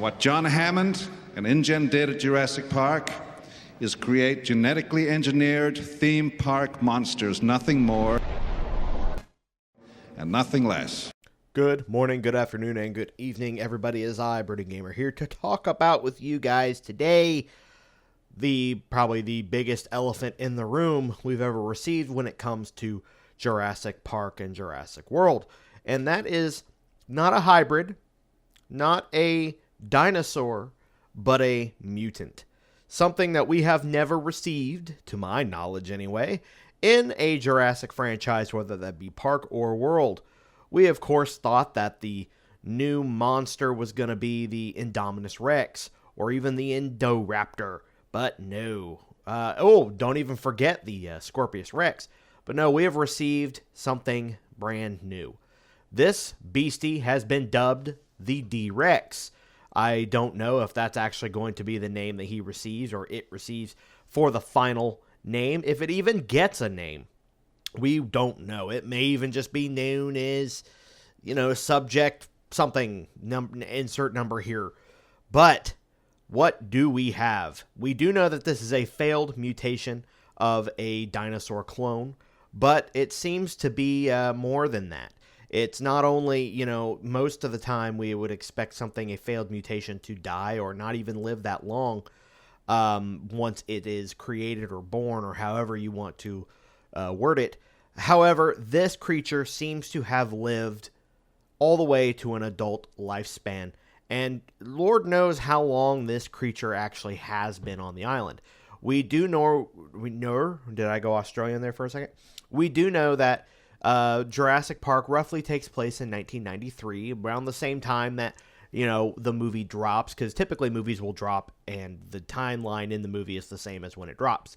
what John Hammond and InGen did at Jurassic Park is create genetically engineered theme park monsters, nothing more and nothing less. Good morning, good afternoon, and good evening, everybody. As I, Birdie Gamer, here to talk about with you guys today probably the biggest elephant in the room we've ever received when it comes to Jurassic Park and Jurassic World. And that is not a hybrid, not a dinosaur, but a mutant. Something that we have never received, to my knowledge anyway, in a Jurassic franchise, whether that be Park or World. We, of course, thought that the new monster was going to be the Indominus Rex or even the Indoraptor, but no. Don't even forget the Scorpius Rex. But no, we have received something brand new. This beastie has been dubbed the D-Rex. I don't know if that's actually going to be the name that he receives or it receives for the final name, if it even gets a name. We don't know. It may even just be known as, subject something, insert number here. But what do we have? We do know that this is a failed mutation of a dinosaur clone, but it seems to be more than that. It's not only, most of the time we would expect a failed mutation to die or not even live that long once it is created or born or however you want to word it. However, this creature seems to have lived all the way to an adult lifespan, and Lord knows how long this creature actually has been on the island. We know, did I go Australian there for a second? We do know that Jurassic Park roughly takes place in 1993, around the same time that, the movie drops, because typically movies will drop and the timeline in the movie is the same as when it drops.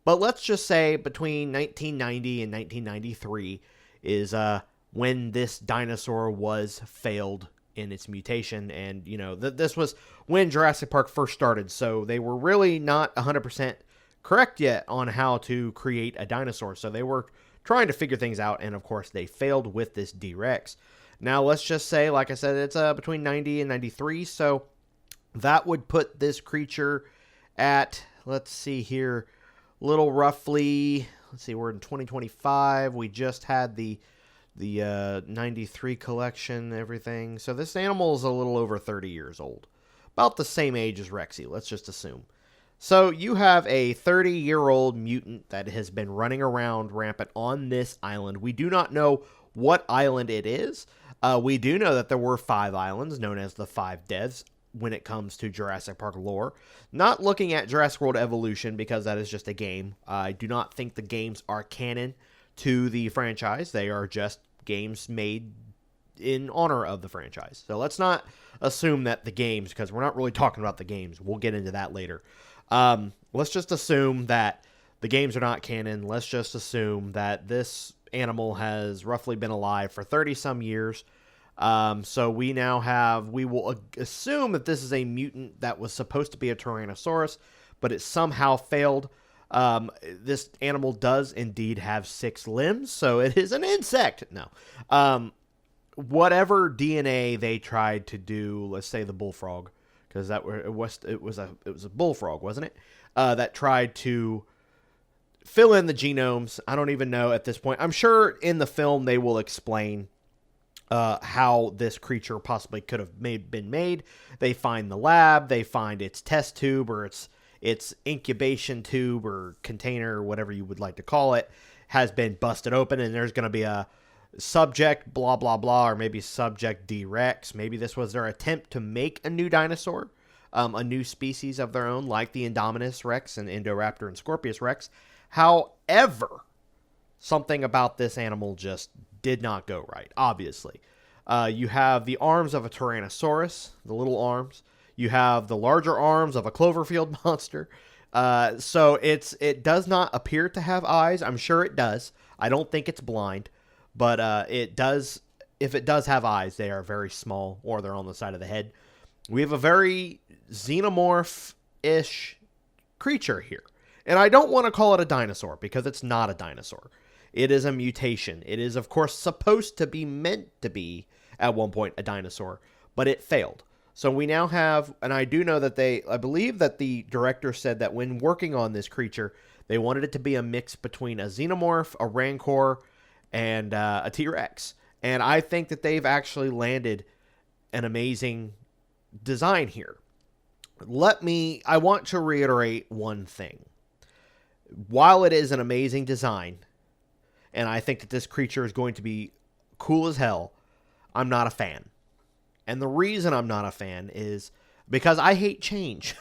But let's just say between 1990 and 1993 is when this dinosaur was failed in its mutation. And, this was when Jurassic Park first started. So they were really not 100% correct yet on how to create a dinosaur. So they were trying to figure things out. And, of course, they failed with this D-Rex. Now, let's just say, like I said, it's between 90 and 93. So that would put this creature at, let's see here, little roughly, we're in 2025. We just had the 93 collection, everything. So this animal is a little over 30 years old. About the same age as Rexy, let's just assume. So you have a 30-year-old mutant that has been running around rampant on this island. We do not know what island it is. We do know that there were 5 islands known as the 5 Deaths when it comes to Jurassic Park lore. Not looking at Jurassic World Evolution because that is just a game. I do not think the games are canon to the franchise. They are just games made in honor of the franchise. So let's not assume that the games, because we're not really talking about the games. We'll get into that later. Let's just assume that the games are not canon. Let's just assume that this animal has roughly been alive for 30-some years. So we will assume that this is a mutant that was supposed to be a Tyrannosaurus, but it somehow failed. This animal does indeed have 6 limbs, so it is an insect. No. Whatever DNA they tried to do, let's say the bullfrog, because it was a bullfrog, wasn't it? That tried to fill in the genomes. I don't even know at this point. I'm sure in the film they will explain how this creature possibly could have been made. They find the lab, they find its test tube or its incubation tube or container, whatever you would like to call it, has been busted open, and there's going to be a subject blah blah blah, or maybe subject D-Rex. Maybe this was their attempt to make a new dinosaur, a new species of their own, like the Indominus Rex and Indoraptor and Scorpius Rex. However, something about this animal just did not go right, obviously. You have the arms of a Tyrannosaurus, the little arms. You have the larger arms of a Cloverfield monster. So it does not appear to have eyes. I'm sure it does. I don't think it's blind, but it does. If it does have eyes, they are very small, or they're on the side of the head. We have a very xenomorph-ish creature here. And I don't want to call it a dinosaur, because it's not a dinosaur. It is a mutation. It is, of course, supposed to be meant to be, at one point, a dinosaur, but it failed. So we now have, and I do know that I believe that the director said that when working on this creature, they wanted it to be a mix between a xenomorph, a rancor, and a T-Rex. And I think that they've actually landed an amazing design here. I want to reiterate one thing. While it is an amazing design, and I think that this creature is going to be cool as hell, I'm not a fan. And the reason I'm not a fan is because I hate change.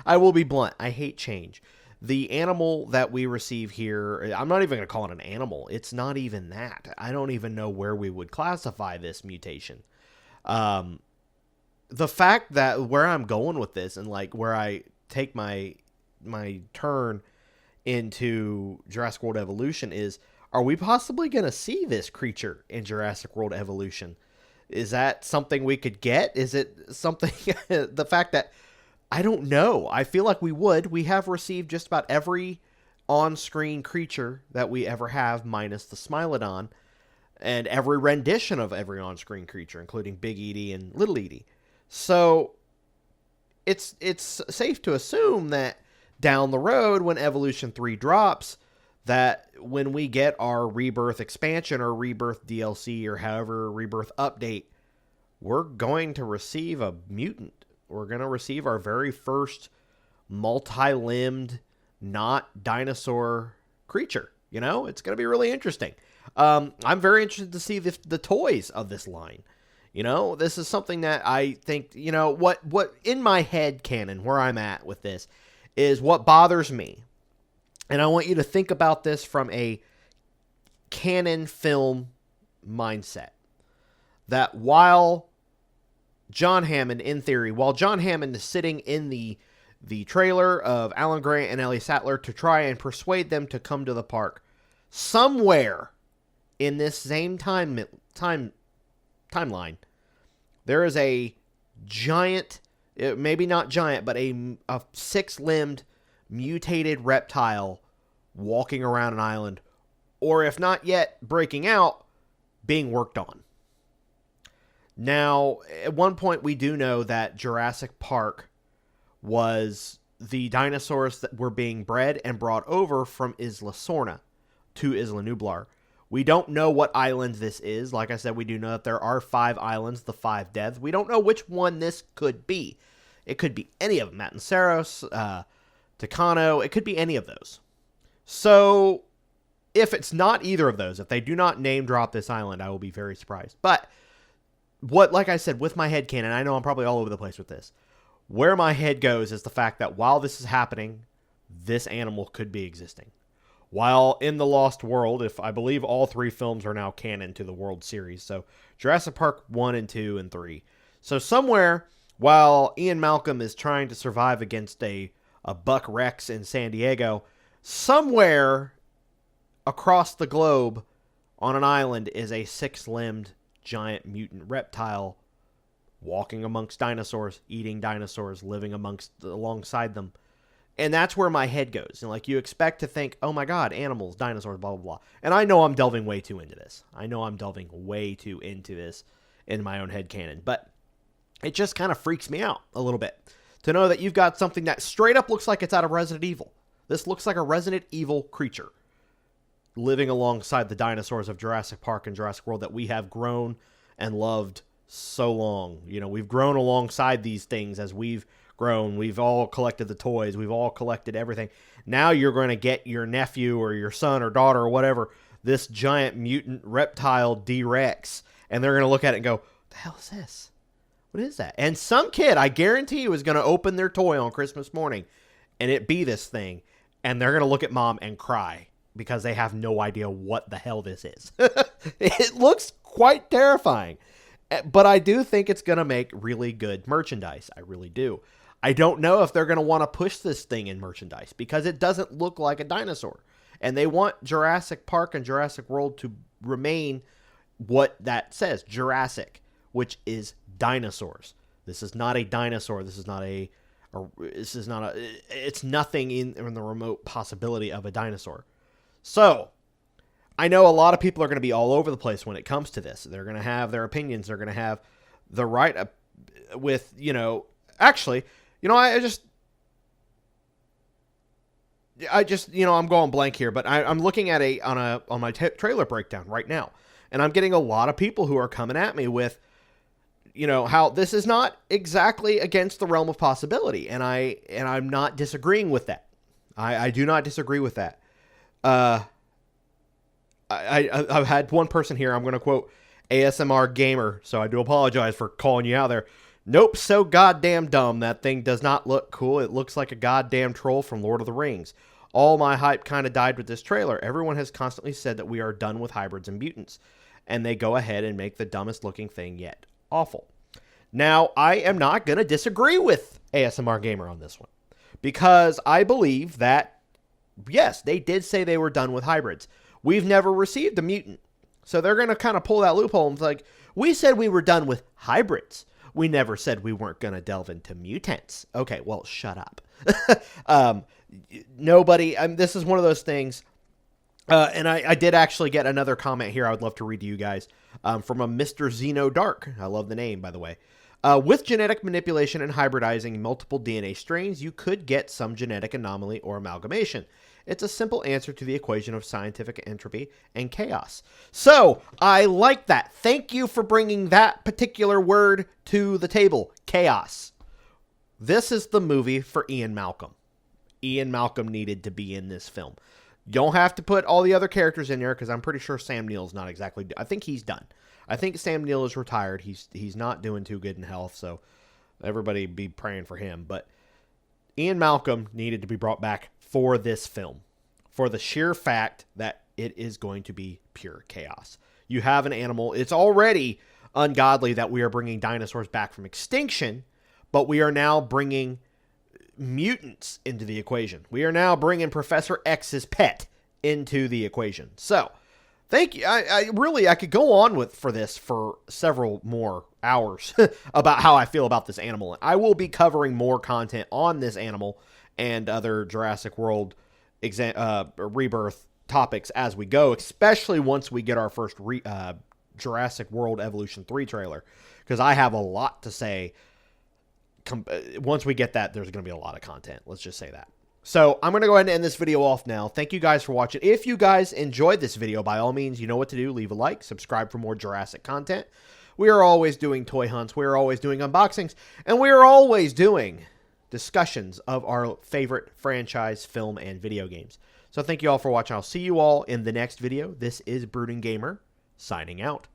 I will be blunt. I hate change. The animal that we receive here, I'm not even going to call it an animal. It's not even that. I don't even know where we would classify this mutation. The fact that where I'm going with this and like where I take my turn into Jurassic World Evolution is, are we possibly going to see this creature in Jurassic World Evolution? Is that something we could get? Is it something, the fact that, I don't know. I feel like we would. We have received just about every on-screen creature that we ever have, minus the Smilodon, and every rendition of every on-screen creature, including Big Edie and Little Edie. So, it's safe to assume that down the road, when Evolution 3 drops, that when we get our Rebirth expansion or Rebirth DLC or however Rebirth update, we're going to receive a mutant. We're going to receive our very first multi-limbed, not dinosaur creature. You know, it's going to be really interesting. I'm very interested to see the toys of this line. You know, this is something that I think, you know, what in my head canon, where I'm at with this, is what bothers me. And I want you to think about this from a canon film mindset. That while John Hammond, in theory, while John Hammond is sitting in the trailer of Alan Grant and Ellie Sattler to try and persuade them to come to the park, somewhere in this same timeline, there is a giant, maybe not giant, but a six-limbed mutated reptile walking around an island, or if not yet breaking out, being worked on. Now, at one point we do know that Jurassic Park was the dinosaurs that were being bred and brought over from Isla Sorna to Isla Nublar. We don't know what island this is. Like I said, we do know that there are 5 islands, the 5 deaths. We don't know which one this could be. It could be any of them. Matanceros, Tucano, it could be any of those. So, if it's not either of those, if they do not name drop this island, I will be very surprised. But, like I said, with my headcanon, I know I'm probably all over the place with this. Where my head goes is the fact that while this is happening, this animal could be existing. While in the Lost World, if I believe all 3 films are now canon to the World Series. So, Jurassic Park 1 and 2 and 3. So, somewhere, while Ian Malcolm is trying to survive against a Buck Rex in San Diego, somewhere across the globe on an island is a 6-limbed giant mutant reptile walking amongst dinosaurs, eating dinosaurs, living alongside them. And that's where my head goes. And like, you expect to think, oh my god, animals, dinosaurs, blah, blah, blah. And I know I'm delving way too into this. In my own headcanon. But it just kind of freaks me out a little bit to know that you've got something that straight up looks like it's out of Resident Evil. This looks like a Resident Evil creature living alongside the dinosaurs of Jurassic Park and Jurassic World that we have grown and loved so long. You know, we've grown alongside these things as we've grown. We've all collected the toys. We've all collected everything. Now you're going to get your nephew or your son or daughter or whatever, this giant mutant reptile D-Rex, and they're going to look at it and go, what the hell is this? What is that? And some kid, I guarantee you, is going to open their toy on Christmas morning and it be this thing. And they're going to look at mom and cry because they have no idea what the hell this is. It looks quite terrifying. But I do think it's going to make really good merchandise. I really do. I don't know if they're going to want to push this thing in merchandise because it doesn't look like a dinosaur. And they want Jurassic Park and Jurassic World to remain what that says, Jurassic, which is dinosaurs. This is not a dinosaur. It's nothing in the remote possibility of a dinosaur. So, I know a lot of people are going to be all over the place when it comes to this. They're going to have their opinions. They're going to have the right with, actually, I just, I'm going blank here, but I'm looking at on my trailer breakdown right now, and I'm getting a lot of people who are coming at me with, how this is not exactly against the realm of possibility, and I'm not disagreeing with that. I do not disagree with that. I've had one person here, I'm going to quote ASMR Gamer, so I do apologize for calling you out there. Nope, so goddamn dumb. That thing does not look cool. It looks like a goddamn troll from Lord of the Rings. All my hype kind of died with this trailer. Everyone has constantly said that we are done with hybrids and mutants, and they go ahead and make the dumbest looking thing yet. Awful. Now, I am not going to disagree with ASMR Gamer on this one, because I believe that, yes, they did say they were done with hybrids. We've never received a mutant. So they're going to kind of pull that loophole and like, we said we were done with hybrids. We never said we weren't going to delve into mutants. Okay, well, shut up. Nobody, this is one of those things. And I did actually get another comment here I would love to read to you guys from a Mr. Xeno Dark. I love the name, by the way. With genetic manipulation and hybridizing multiple DNA strains, you could get some genetic anomaly or amalgamation. It's a simple answer to the equation of scientific entropy and chaos. So, I like that. Thank you for bringing that particular word to the table. Chaos. This is the movie for Ian Malcolm. Ian Malcolm needed to be in this film. You don't have to put all the other characters in there, because I'm pretty sure Sam Neill's not exactly... I think he's done. I think Sam Neill is retired. He's not doing too good in health, so everybody be praying for him. But Ian Malcolm needed to be brought back for this film, for the sheer fact that it is going to be pure chaos. You have an animal. It's already ungodly that we are bringing dinosaurs back from extinction, but we are now bringing mutants into the equation. We are now bringing Professor X's pet into the equation. So, thank you. I could go on for this for several more hours about how I feel about this animal. I will be covering more content on this animal and other Jurassic World Rebirth topics as we go, especially once we get our first Jurassic World Evolution 3 trailer, because I have a lot to say. Once we get that, there's going to be a lot of content. Let's just say that. So I'm going to go ahead and end this video off now. Thank you guys for watching. If you guys enjoyed this video, by all means, you know what to do. Leave a like, subscribe for more Jurassic content. We are always doing toy hunts. We are always doing unboxings. And we are always doing discussions of our favorite franchise, film, and video games. So thank you all for watching. I'll see you all in the next video. This is Brooding Gamer, signing out.